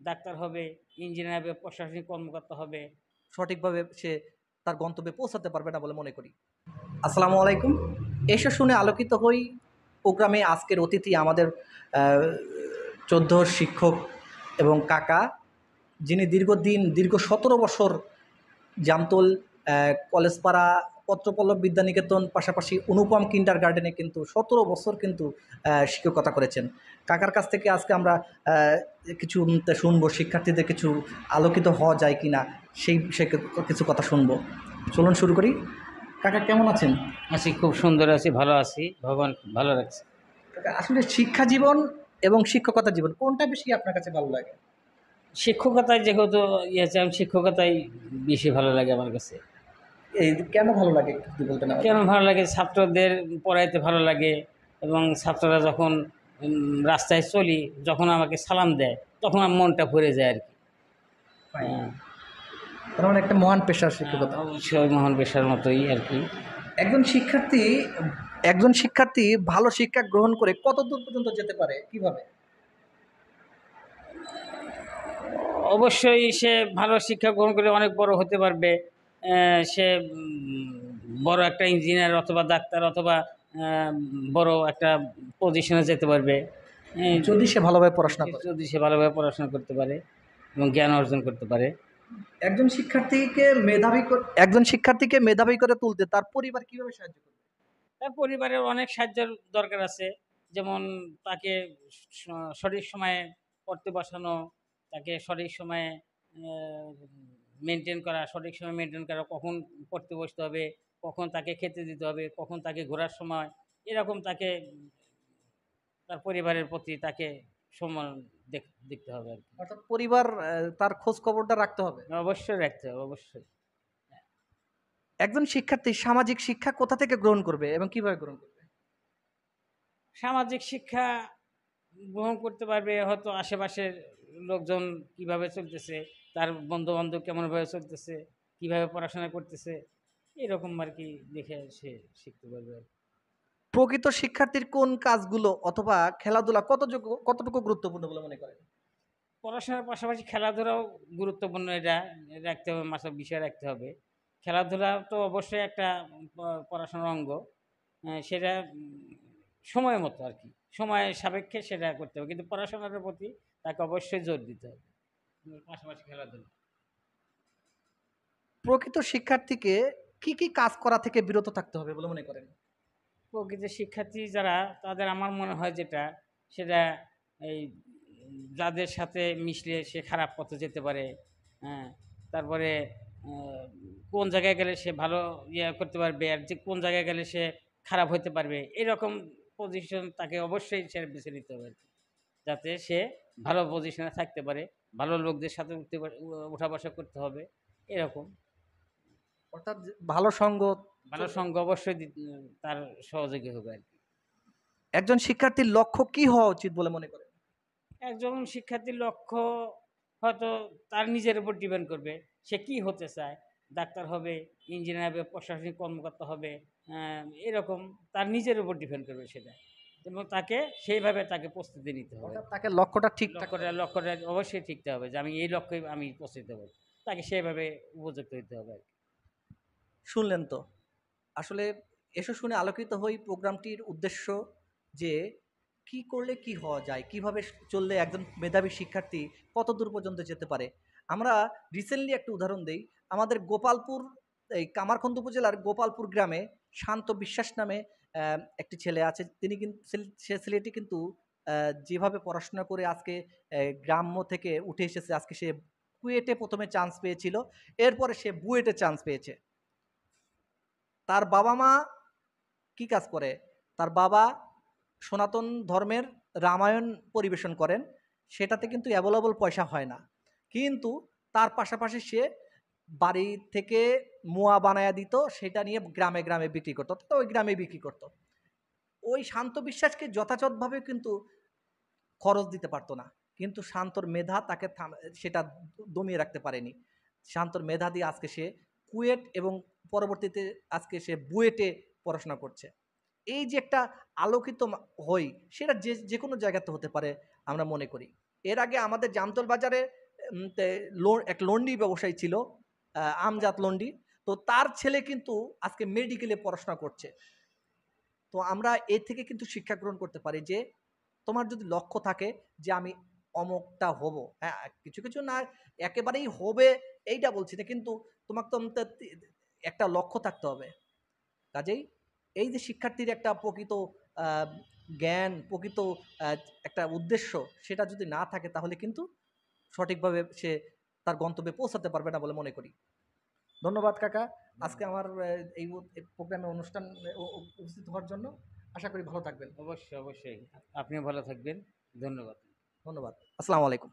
Doctor হবে, engineer হবে, প্রশাসনিক কর্মকর্তা হবে। সঠিকভাবে সে তার গন্তব্যে পৌঁছাতে পারবে না বলে মনে করি। আসসালামু আলাইকুম। এসো শুনে আলোকিত হই প্রোগ্রামে আজকের অতিথি আমাদের চোদ্দ শিক্ষক এবং কাকা, যিনি দীর্ঘ 17 বছর জামতল কলেজপাড়া পত্রপল্লব বিদ্যানিকেতন পাশাপাশি অনুপম কিন্ডার গার্ডেনে কিন্তু 17 বছর কিন্তু শিক্ষকতা করেছেন। কাকার কাছ থেকে আজকে আমরা কিছু শুনবো, শিক্ষার্থীদের কিছু আলোকিত হওয়া যায় কি না সেই বিষয়ে কিছু কথা শুনবো। চলুন শুরু করি। কাকা কেমন আছেন? আছি, খুব সুন্দর আছি, ভালো আছি, ভগবান ভালো রাখছে। কাকা আসলে শিক্ষা জীবন এবং শিক্ষকতা জীবন কোনটা বেশি আপনার কাছে ভালো লাগে? শিক্ষকতায় যেহেতু আছে, আমি শিক্ষকতাই বেশি ভালো লাগে আমার কাছে। এই কেন ভালো লাগে একটু যদি বলতেন আমাকে। কেন ভালো লাগে? ছাত্রদের পড়াইতে ভালো লাগে, এবং ছাত্ররা যখন রাস্তায় চলি, যখন আমাকে সালাম দেয়, তখন আমার মনটা ভরে যায় আর কি। হ্যাঁ, তার মানে একটা মহান পেশা শিক্ষকতা। অবশ্যই মহান পেশার মতোই আর কি। একজন শিক্ষার্থী একজন শিক্ষার্থী ভালো শিক্ষা গ্রহণ করে কত দূর পর্যন্ত যেতে পারে কিভাবে? অবশ্যই সে ভালো শিক্ষা গ্রহণ করে অনেক বড় হতে পারবে। সে বড় একটা ইঞ্জিনিয়ার অথবা ডাক্তার অথবা বড় একটা পজিশনে যেতে পারবে, যদি সে ভালোভাবে পড়াশোনা করে। যদি সে ভালোভাবে পড়াশোনা করতে পারে এবং জ্ঞান অর্জন করতে পারে। একজন শিক্ষার্থীকে মেধাবী করে তুলতে তার পরিবার কিভাবে সাহায্য করবে? তার পরিবারের অনেক সাহায্যের দরকার আছে। যেমন তাকে সঠিক সময়ে পড়তে বসানো, তাকে সঠিক সময়ে মেনটেন করা, সঠিক সময় মেনটেন করা, কখন পড়তে বসতে হবে, কখন তাকে খেতে দিতে হবে, কখন তাকে ঘোরার সময়, এরকম তাকে তার পরিবারের প্রতি তাকে সম্মান দেখতে হবে আর কি। অর্থাৎ পরিবার তার খোঁজ খবরটা রাখতে হবে। অবশ্যই রাখতে হবে, অবশ্যই। একজন শিক্ষার্থী সামাজিক শিক্ষা কোথা থেকে গ্রহণ করবে এবং কিভাবে গ্রহণ করবে? সামাজিক শিক্ষা গ্রহণ করতে পারবে হয়তো আশেপাশের লোকজন কিভাবে চলতেছে, তার বন্ধু বান্ধব কেমনভাবে চলতেছে, কিভাবে পড়াশোনা করতেছে, এরকম আর কি দেখে সে শিখতে পারবে আর কি। প্রকৃত শিক্ষার্থীর কোন কাজগুলো অথবা খেলাধুলা কতটুকু গুরুত্বপূর্ণ বলে মনে করেন? পড়াশোনার পাশাপাশি খেলাধুলাও গুরুত্বপূর্ণ, এটা রাখতে হবে, মাথার বিষয় রাখতে হবে। খেলাধুলা তো অবশ্যই একটা পড়াশোনার অঙ্গ। সেটা সময় মতো আর কি, সময় সাপেক্ষে সেটা করতে হবে, কিন্তু পড়াশোনার প্রতি তাকে অবশ্যই জোর দিতে হবে, পাশাপাশি খেলাধুলা। প্রকৃত শিক্ষার্থীকে কি কাজ করা থেকে বিরত থাকতে হবে বলে মনে করেন? প্রকৃত শিক্ষার্থী যারা, তাদের আমার মনে হয় যেটা, সেটা এই যাদের সাথে মিশলে সে খারাপ পথে যেতে পারে। হ্যাঁ, তারপরে আহ, কোন জায়গায় গেলে সে ভালো করতে পারবে, আর যে কোন জায়গায় গেলে সে খারাপ হতে পারবে, এরকম পজিশন তাকে অবশ্যই সে বেছে নিতে হবে আর কি। যাতে সে ভালো পজিশনে থাকতে পারে, ভালো লোকদের সাথে উঠা বসা করতে হবে, এরকম। অর্থাৎ ভালো সঙ্গ। ভালো সঙ্গ অবশ্যই তার সহযোগী হবে আর কি। একজন শিক্ষার্থীর লক্ষ্য কি হওয়া উচিত বলে মনে করেন? একজন শিক্ষার্থীর লক্ষ্য হয়তো তার নিজের উপর ডিপেন্ড করবে, সে কি হতে চায়। ডাক্তার হবে, ইঞ্জিনিয়ার হবে, প্রশাসনিক কর্মকর্তা হবে, এরকম তার নিজের উপর ডিপেন্ড করবে সেটা, এবং তাকে সেইভাবে তাকে প্রস্তুতি নিতে হবে। অর্থাৎ তাকে লক্ষ্যটা ঠিক থাকতে হবে। লক্ষ্যটা অবশ্যই ঠিকতে হবে যে আমি এই লক্ষ্যে আমি প্রস্তুত হব, তাকে সেইভাবে উপযুক্ত হতে হবে আর কি। শুনলেন তো। আসলে এসো শুনে আলোকিত হই প্রোগ্রামটির উদ্দেশ্য যে কি করলে কি হওয়া যায়, কিভাবে চললে একজন মেধাবী শিক্ষার্থী কত দূর পর্যন্ত যেতে পারে। আমরা রিসেন্টলি একটা উদাহরণ দেই। আমাদের গোপালপুর, এই কামারখন্দ উপজেলার গোপালপুর গ্রামে শান্ত বিশ্বাস নামে একটি ছেলে আছে। তিনি কিন্তু সে ছেলেটি কিন্তু যেভাবে পড়াশোনা করে আজকে গ্রাম্য থেকে উঠে এসেছে, আজকে সে কুয়েটে প্রথমে চান্স পেয়েছিল, এরপরে সে বুয়েটে চান্স পেয়েছে। তার বাবা মা কি কাজ করে? তার বাবা সনাতন ধর্মের রামায়ণ পরিবেশন করেন। সেটাতে কিন্তু অ্যাভেলেবল পয়সা হয় না। কিন্তু তার পাশাপাশি সে বাড়ি থেকে মোয়া বানায়া দিত, সেটা নিয়ে গ্রামে গ্রামে বিক্রি করতো, তো ওই গ্রামে বিক্রি করতো। ওই শান্ত বিশ্বাসকে যথাযথভাবে কিন্তু খরচ দিতে পারতো না। কিন্তু শান্তর মেধা তাকে সেটা দমিয়ে রাখতে পারেনি। শান্তর মেধা দিয়ে আজকে সে কুয়েট এবং পরবর্তীতে আজকে সে বুয়েটে পড়াশোনা করছে। এই যে একটা আলোকিত হই, সেটা যে কোনো জায়গাতে হতে পারে আমরা মনে করি। এর আগে আমাদের জামতল বাজারে এক লন্ডি ব্যবসায়ী ছিল, আমজাদ লন্ডি। তো তার ছেলে কিন্তু আজকে মেডিকেলে পড়াশোনা করছে। তো আমরা এ থেকে কিন্তু শিক্ষা গ্রহণ করতে পারি যে তোমার যদি লক্ষ্য থাকে যে আমি অমুকটা হব, হ্যাঁ, কিছু কিছু না একেবারেই হবে এইটা বলছি না, কিন্তু তোমাকে তো একটা লক্ষ্য থাকতে হবে। কাজেই এই যে শিক্ষার্থীর একটা প্রকৃত আহ, জ্ঞান, প্রকৃত আহ, একটা উদ্দেশ্য, সেটা যদি না থাকে তাহলে কিন্তু সঠিকভাবে সে তার গন্তব্যে পৌঁছাতে পারবে না বলে মনে করি। ধন্যবাদ কাকা, আজকে আমার এই প্রোগ্রামে অনুষ্ঠান উপস্থিত হওয়ার জন্য। আশা করি ভালো থাকবেন। অবশ্যই, অবশ্যই। আপনিও ভালো থাকবেন। ধন্যবাদ। ধন্যবাদ। আসসালামু আলাইকুম।